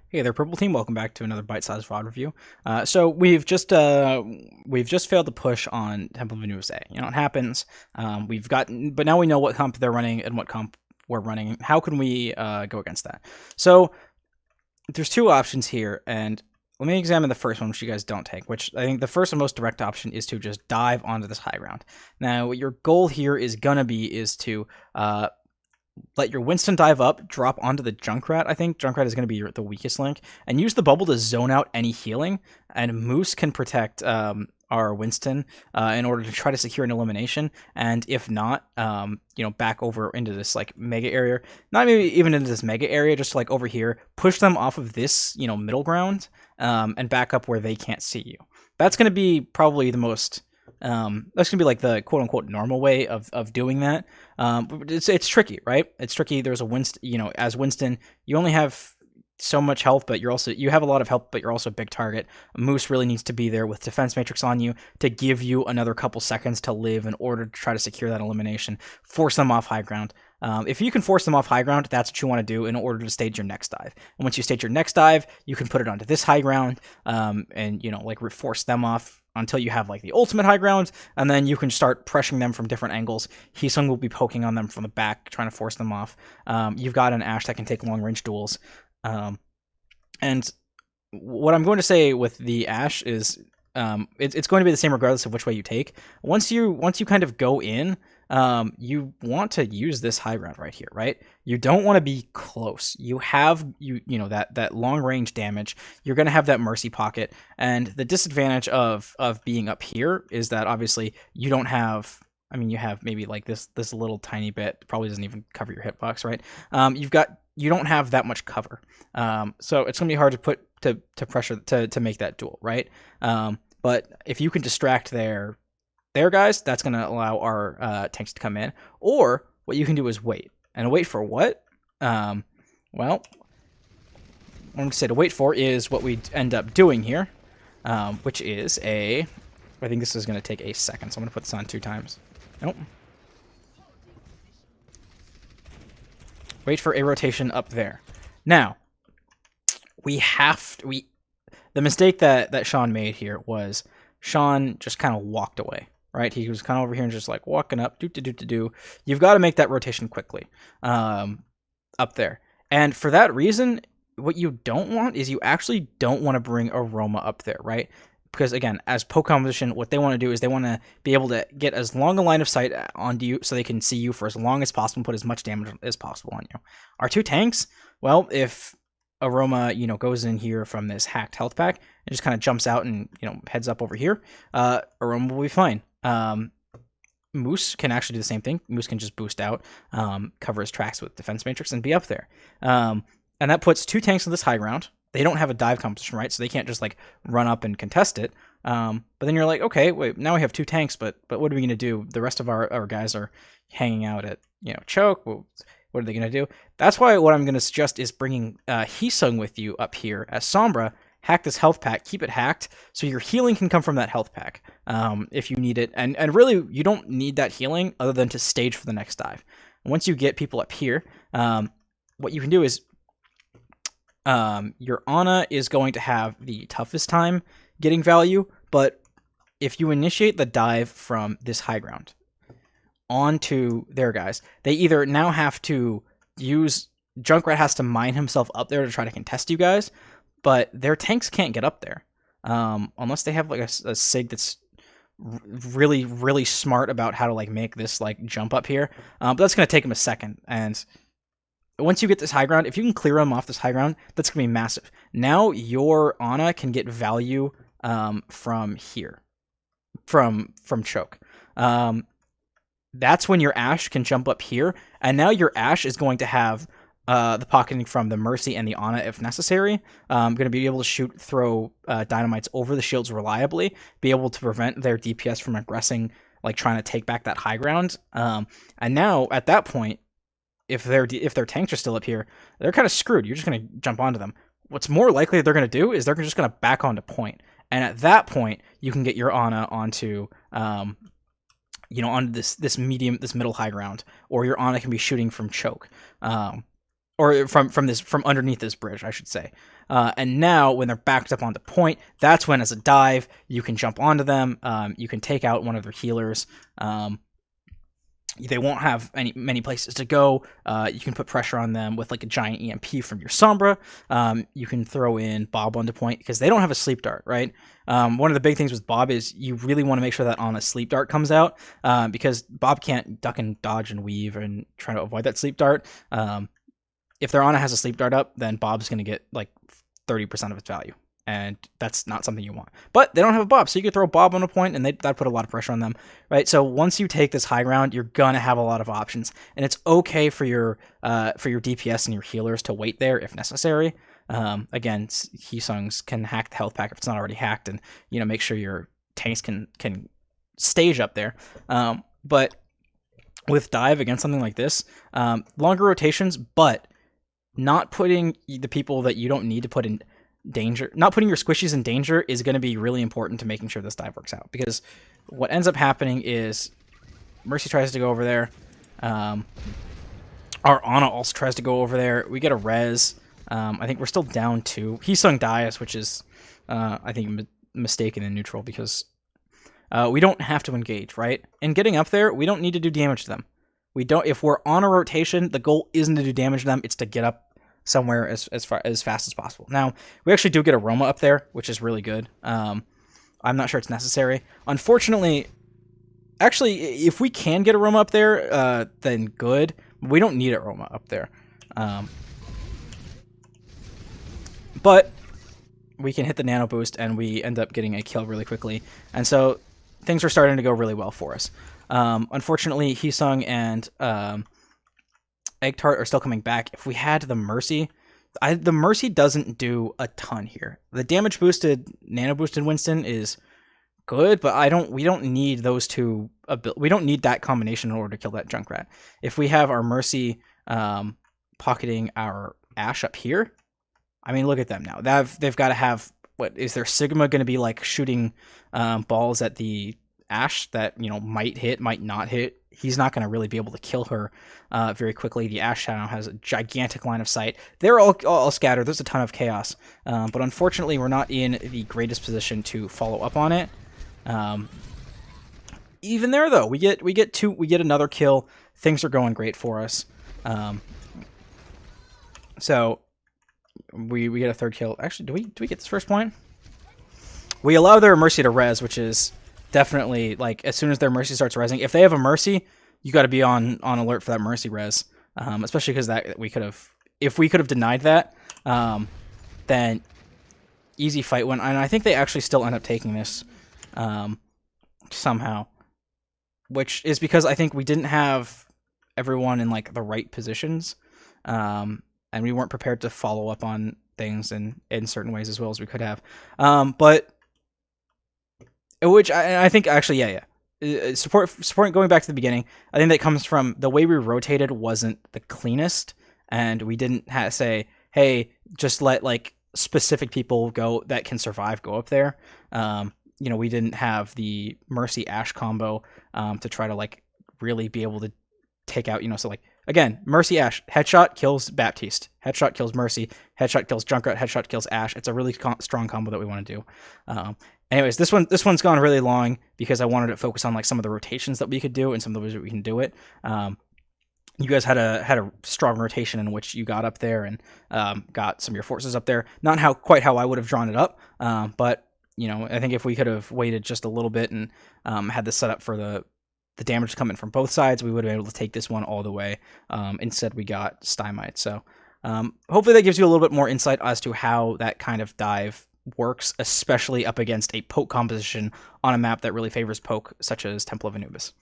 Hey there, Purple Team. Welcome back to another Bite-Sized VoD review. So we've just failed to push on Temple of Anubis A. You know, it happens. But now we know what comp they're running and what comp we're running. How can we go against that? So there's two options here, and let me examine the first one, which you guys don't take. Which I think the first and most direct option is to just dive onto this high ground. Now, what your goal here is to let your Winston dive up, drop onto the Junkrat. I think Junkrat is going to be the weakest link, and use the bubble to zone out any healing. And Moose can protect our Winston in order to try to secure an elimination. And if not, back over into this like mega area, not maybe even into this mega area, just like over here, push them off of this middle ground and back up where they can't see you. That's going to be probably the most. That's gonna be like the quote unquote normal way of doing that. But it's tricky, right? It's tricky. There's a Winston, as Winston, you only have so much health, but you have a lot of health, but you're also a big target. Moose really needs to be there with defense matrix on you to give you another couple seconds to live in order to try to secure that elimination, force them off high ground. If you can force them off high ground, that's what you want to do in order to stage your next dive. And once you stage your next dive, you can put it onto this high ground, and force them off until you have like the ultimate high ground, and then you can start pressuring them from different angles. Heesung will be poking on them from the back, trying to force them off. You've got an Ashe that can take long range duels. And what I'm going to say with the Ashe is it's going to be the same regardless of which way you take. Once you kind of go in, you want to use this high ground right here, right? You don't want to be close. You have that long range damage. You're going to have that mercy pocket, and the disadvantage of being up here is that obviously you don't have. I mean, you have maybe like this little tiny bit, probably doesn't even cover your hitbox, right? You don't have that much cover, so it's gonna be hard to put to pressure to make that duel, right? But if you can distract their guys, that's going to allow our tanks to come in. Or what you can do is wait. And wait for what? Well, what I'm going to say to wait for is what we end up doing here, which is I think this is going to take a second, so I'm going to put this on 2 times. Nope. Wait for a rotation up there. Now, the mistake that Sean made here was Sean just kind of walked away. Right, he was kind of over here and just like walking up, do. You've got to make that rotation quickly, up there. And for that reason, what you don't want is you actually don't want to bring Aroma up there, right? Because again, as poke composition, what they want to do is they want to be able to get as long a line of sight onto you so they can see you for as long as possible and put as much damage as possible on you. Our 2 tanks, well, if Aroma, goes in here from this hacked health pack and just kind of jumps out and, heads up over here, Aroma will be fine. Moose can actually do the same thing. Moose can just boost out, cover his tracks with defense matrix, and be up there. And that puts 2 tanks on this high ground. They don't have a dive composition, right? So they can't just like run up and contest it. But then you're like, okay, wait, now we have 2 tanks, but what are we gonna do? The rest of our guys are hanging out at choke. Well, what are they gonna do? That's why what I'm gonna suggest is bringing Heesung with you up here as Sombra. Hack this health pack, keep it hacked, so your healing can come from that health pack if you need it. And really, you don't need that healing other than to stage for the next dive. And once you get people up here, what you can do is your Ana is going to have the toughest time getting value, but if you initiate the dive from this high ground onto their guys, they either now have to use... Junkrat has to mine himself up there to try to contest you guys, but their tanks can't get up there unless they have like a sig that's really, really smart about how to like make this like jump up here. But that's going to take them a second. And once you get this high ground, if you can clear them off this high ground, that's going to be massive. Now your Ana can get value from here, from choke. That's when your Ashe can jump up here. And now your Ashe is going to have the pocketing from the Mercy and the Ana if necessary. Going to be able to throw dynamites over the shields reliably, be able to prevent their DPS from aggressing, like trying to take back that high ground. And now at that point, if their tanks are still up here, they're kind of screwed. You're just going to jump onto them. What's more likely they're going to do is they're just going to back onto point. And at that point, you can get your Ana onto onto this middle high ground, or your Ana can be shooting from choke. or from underneath this bridge, I should say. And now when they're backed up onto point, that's when, as a dive, you can jump onto them. You can take out one of their healers. They won't have many places to go. You can put pressure on them with like a giant EMP from your Sombra. You can throw in Bob onto point because they don't have a sleep dart, right? One of the big things with Bob is you really want to make sure that on a sleep dart comes out, because Bob can't duck and dodge and weave and try to avoid that sleep dart. If their Ana has a sleep dart up, then Bob's going to get like 30% of its value. And that's not something you want. But they don't have a Bob, so you could throw Bob on a point, and that'd put a lot of pressure on them, right? So once you take this high ground, you're gonna have a lot of options, and it's okay for your DPS and your healers to wait there if necessary. Again, Heesungs can hack the health pack if it's not already hacked, and make sure your tanks can stage up there. But with dive against something like this, longer rotations, but not putting the people that you don't need to put in danger, not putting your squishies in danger, is going to be really important to making sure this dive works out. Because what ends up happening is Mercy tries to go over there. Our Ana also tries to go over there. We get a res. I think we're still down 2. Heesung dies, which is, I think, mistaken in neutral, because we don't have to engage, right? And getting up there, we don't need to do damage to them. If we're on a rotation, the goal isn't to do damage to them, it's to get up somewhere as fast as possible. Now, we actually do get a Roma up there, which is really good. I'm not sure it's necessary. Unfortunately, actually, if we can get a Roma up there, then good. We don't need a Roma up there. But we can hit the nano boost, and we end up getting a kill really quickly. And so things are starting to go really well for us. Unfortunately, Heesung and Egg Tart are still coming back. If we had the Mercy, the Mercy doesn't do a ton here. The damage boosted, nano boosted Winston is good, but we don't need those two. We don't need that combination in order to kill that Junkrat. If we have our Mercy pocketing our Ashe up here, I mean, look at them now. They've got to have, what is their Sigma going to be like, shooting balls at the Ashe that might hit, might not hit. He's not going to really be able to kill her very quickly. The Ashe now has a gigantic line of sight. They're all scattered. There's a ton of chaos, but unfortunately, we're not in the greatest position to follow up on it. Even there, though, we get another kill. Things are going great for us. So we get a third kill. Actually, do we get this first point? We allow their Mercy to res, which is definitely, like, as soon as their Mercy starts resing, if they have a Mercy, you got to be on alert for that Mercy res, especially because if we could have denied that, then easy fight win. And I think they actually still end up taking this somehow, which is because I think we didn't have everyone in like the right positions, and we weren't prepared to follow up on things in certain ways as well as we could have. But which I think actually, yeah. Support going back to the beginning, I think that comes from the way we rotated wasn't the cleanest, and we didn't say, hey, just let like specific people go that can survive go up there. We didn't have the Mercy Ashe combo to try to like really be able to take out, so like, again, Mercy Ashe, headshot kills Baptiste, headshot kills Mercy, headshot kills Junkrat, headshot kills Ashe. It's a really strong combo that we want to do. Anyways, this one's gone really long because I wanted to focus on like some of the rotations that we could do and some of the ways that we can do it. You guys had a strong rotation in which you got up there and got some of your forces up there. Not quite how I would have drawn it up, but I think if we could have waited just a little bit and had this set up for the damage coming from both sides, we would have been able to take this one all the way. Instead, we got Stymite. So hopefully that gives you a little bit more insight as to how that kind of dive works, especially up against a poke composition on a map that really favors poke, such as Temple of Anubis.